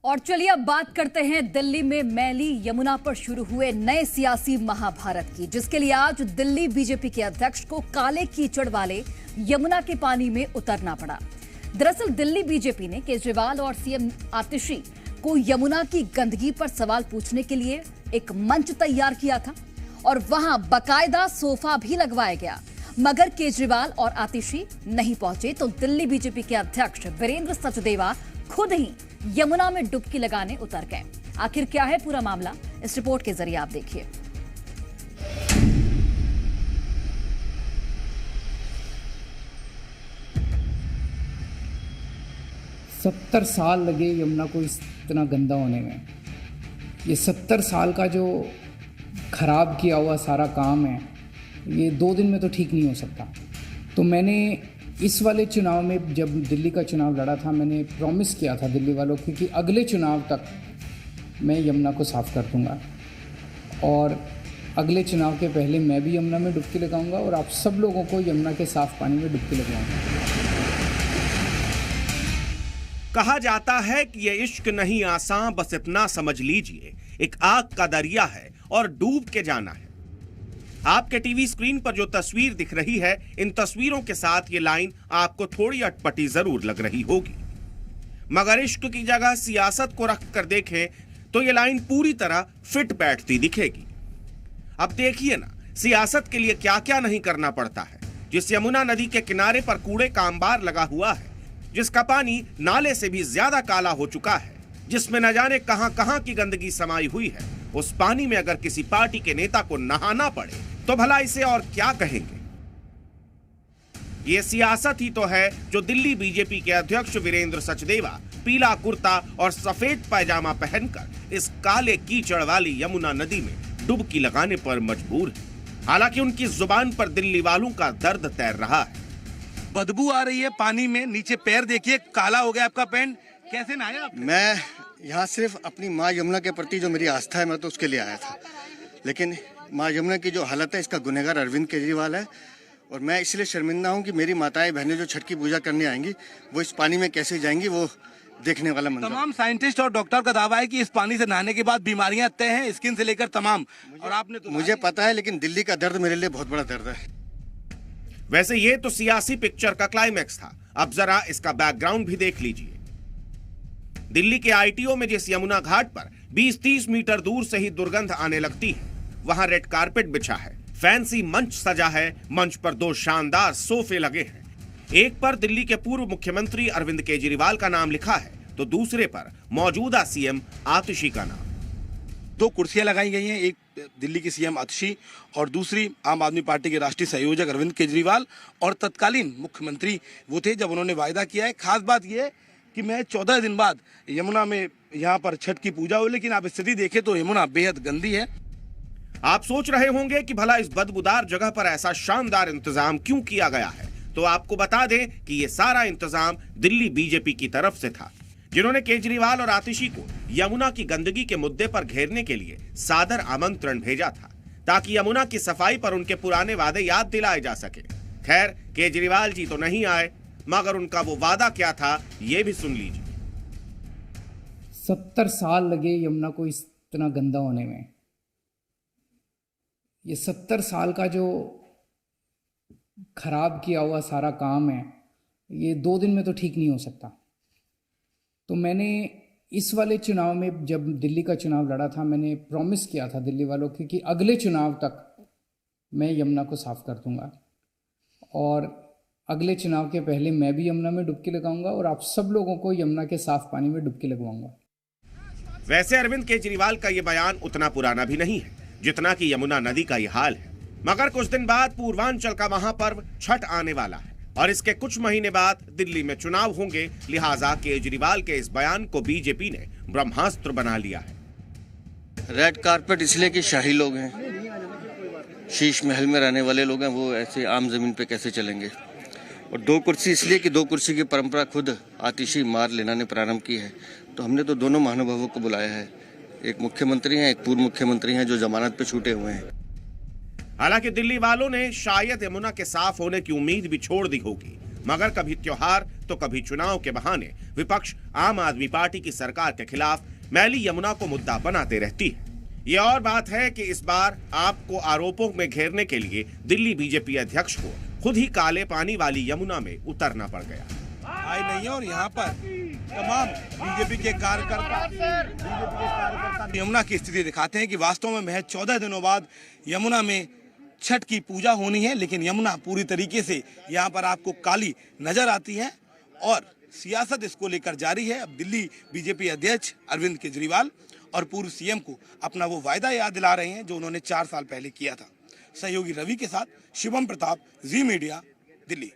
और चलिए अब बात करते हैं दिल्ली में मैली यमुना पर शुरू हुए नए सियासी महाभारत की, जिसके लिए आज दिल्ली बीजेपी के अध्यक्ष को काले कीचड़ वाले यमुना के पानी में उतरना पड़ा। दरअसल दिल्ली बीजेपी ने केजरीवाल और सीएम आतिशी को यमुना की गंदगी पर सवाल पूछने के लिए एक मंच तैयार किया था और वहां बाकायदा सोफा भी लगवाया गया, मगर केजरीवाल और आतिशी नहीं पहुंचे तो दिल्ली बीजेपी के अध्यक्ष वीरेंद्र सचदेवा खुद ही यमुना में डुबकी लगाने उतर गए। आखिर क्या है पूरा मामला, इस रिपोर्ट के जरिए आप देखिए। सत्तर साल लगे यमुना को इतना गंदा होने में। ये 70 साल का जो खराब किया हुआ सारा काम है, ये 2 दिन में तो ठीक नहीं हो सकता। तो मैंने इस वाले चुनाव में, जब दिल्ली का चुनाव लड़ा था, मैंने प्रॉमिस किया था दिल्ली वालों को कि अगले चुनाव तक मैं यमुना को साफ़ कर दूंगा और अगले चुनाव के पहले मैं भी यमुना में डुबकी लगाऊंगा और आप सब लोगों को यमुना के साफ पानी में डुबकी लगवाऊंगा। कहा जाता है कि ये इश्क नहीं आसान, बस इतना समझ लीजिए एक आग का दरिया है और डूब के जाना है। आपके टीवी स्क्रीन पर जो तस्वीर दिख रही है, इन तस्वीरों के साथ ये लाइन आपको थोड़ी अटपटी जरूर लग रही होगी, मगर इश्क की जगह सियासत को रख कर देखें तो ये लाइन पूरी तरह फिट बैठती दिखेगी। अब देखिए ना, सियासत के लिए क्या क्या नहीं करना पड़ता है। जिस यमुना नदी के किनारे पर कूड़े का अंबार लगा हुआ है, जिसका पानी नाले से भी ज्यादा काला हो चुका है, जिसमें न जाने कहां कहां की गंदगी समाई हुई है, उस पानी में अगर किसी पार्टी के नेता को नहाना पड़े तो भला इसे और क्या कहेंगे। ये सियासत ही तो है जो दिल्ली बीजेपी के अध्यक्ष वीरेंद्र सचदेवा पीला कुर्ता और सफेद पैजामा पहनकर इस काले कीचड़ वाली यमुना नदी में डुबकी लगाने पर मजबूर है। हालांकि उनकी जुबान पर दिल्ली वालों का दर्द तैर रहा है। बदबू आ रही है पानी में, नीचे पैर देखिए काला हो गया आपका पैंट, कैसे नहाया आप? मैं यहाँ सिर्फ अपनी माँ यमुना के प्रति जो मेरी आस्था है, मैं तो उसके लिए आया था, लेकिन माँ यमुना की जो हालत है, इसका गुनहगार अरविंद केजरीवाल है। और मैं इसलिए शर्मिंदा हूँ कि मेरी माताएं बहनें जो छठ की पूजा करने आएंगी, वो इस पानी में कैसे जाएंगी, वो देखने वाला मंजर। तमाम साइंटिस्ट और डॉक्टर का दावा है कि इस पानी से नहाने के बाद बीमारियां तय हैं, स्किन से लेकर तमाम। और आपने तो मुझे पता है, लेकिन दिल्ली का दर्द मेरे लिए बहुत बड़ा दर्द है। वैसे ये तो सियासी पिक्चर का क्लाइमैक्स था, अब जरा इसका बैकग्राउंड भी देख लीजिए। दिल्ली के आईटीओ में जिस यमुना घाट पर 20-30 मीटर दूर से ही दुर्गंध आने लगती है, वहां रेड कारपेट बिछा है, फैंसी मंच सजा है, मंच पर 2 शानदार सोफे लगे हैं। एक पर दिल्ली के पूर्व मुख्यमंत्री अरविंद केजरीवाल का नाम लिखा है तो दूसरे पर मौजूदा सीएम आतिशी का नाम। 2 कुर्सियां लगाई गई हैं, एक दिल्ली की सीएम आतिशी और दूसरी आम आदमी पार्टी के राष्ट्रीय संयोजक अरविंद केजरीवाल। और तत्कालीन मुख्यमंत्री वो थे जब उन्होंने वायदा किया है। खास बात यह है कि मैं 14 दिन बाद यमुना में यहाँ पर छठ की पूजा हुई, लेकिन आप स्थिति देखें तो यमुना बेहद गंदी है। आप सोच रहे होंगे कि भला इस बदबूदार जगह पर ऐसा शानदार इंतजाम क्यों किया गया है, तो आपको बता दें कि ये सारा इंतजाम दिल्ली बीजेपी की तरफ से था, जिन्होंने केजरीवाल और आतिशी को यमुना की गंदगी के मुद्दे पर घेरने के लिए सादर आमंत्रण भेजा था, ताकि यमुना की सफाई पर उनके पुराने वादे याद दिलाए जा सके। खैर, केजरीवाल जी तो नहीं आए, मगर उनका वो वादा क्या था, ये भी सुन लीजिए। 70 साल लगे यमुना को इतना गंदा होने में। ये 70 साल का जो खराब किया हुआ सारा काम है, ये 2 दिन में तो ठीक नहीं हो सकता। तो मैंने इस वाले चुनाव में, जब दिल्ली का चुनाव लड़ा था, मैंने प्रॉमिस किया था दिल्ली वालों को कि अगले चुनाव तक मैं यमुना को साफ कर दूंगा और अगले चुनाव के पहले मैं भी यमुना में डुबकी लगाऊंगा और आप सब लोगों को यमुना के साफ पानी में डुबकी लगवाऊंगा। वैसे अरविंद केजरीवाल का ये बयान उतना पुराना भी नहीं है जितना कि यमुना नदी का ये हाल है, मगर कुछ दिन बाद पूर्वांचल का महापर्व छठ आने वाला है और इसके कुछ महीने बाद दिल्ली में चुनाव होंगे, लिहाजा केजरीवाल के इस बयान को बीजेपी ने ब्रह्मास्त्र बना लिया है। रेड कारपेट इसलिए कि शाही लोग हैं, शीश महल में रहने वाले लोग हैं, वो ऐसे आम जमीन पे कैसे चलेंगे। और 2 कुर्सी इसलिए कि 2 कुर्सी की परंपरा खुद आतिशी मार लेना ने प्रारंभ की है। तो हमने तो दोनों महानुभावों को बुलाया है, एक मुख्यमंत्री हैं, एक पूर्व मुख्यमंत्री हैं जो जमानत पे छूटे हुए हैं। हालांकि दिल्ली वालों ने शायद यमुना के साफ होने की उम्मीद भी छोड़ दी होगी, मगर कभी त्योहार तो कभी चुनाव के बहाने विपक्ष आम आदमी पार्टी की सरकार के खिलाफ मैली यमुना को मुद्दा बनाते रहती है। ये और बात है कि इस बार आपको आरोपों में घेरने के लिए दिल्ली बीजेपी अध्यक्ष को खुद ही काले पानी वाली यमुना में उतरना पड़ गया। आई नहीं है और यहाँ पर तमाम बीजेपी के कार्यकर्ता यमुना की स्थिति दिखाते हैं कि वास्तव में महज 14 दिनों बाद यमुना में छठ की पूजा होनी है, लेकिन यमुना पूरी तरीके से यहाँ पर आपको काली नजर आती है और सियासत इसको लेकर जारी है। अब दिल्ली बीजेपी अध्यक्ष अरविंद केजरीवाल और पूर्व सीएम को अपना वो वायदा याद दिला रहे हैं जो उन्होंने 4 साल पहले किया था। सहयोगी रवि के साथ शिवम प्रताप, जी मीडिया, दिल्ली।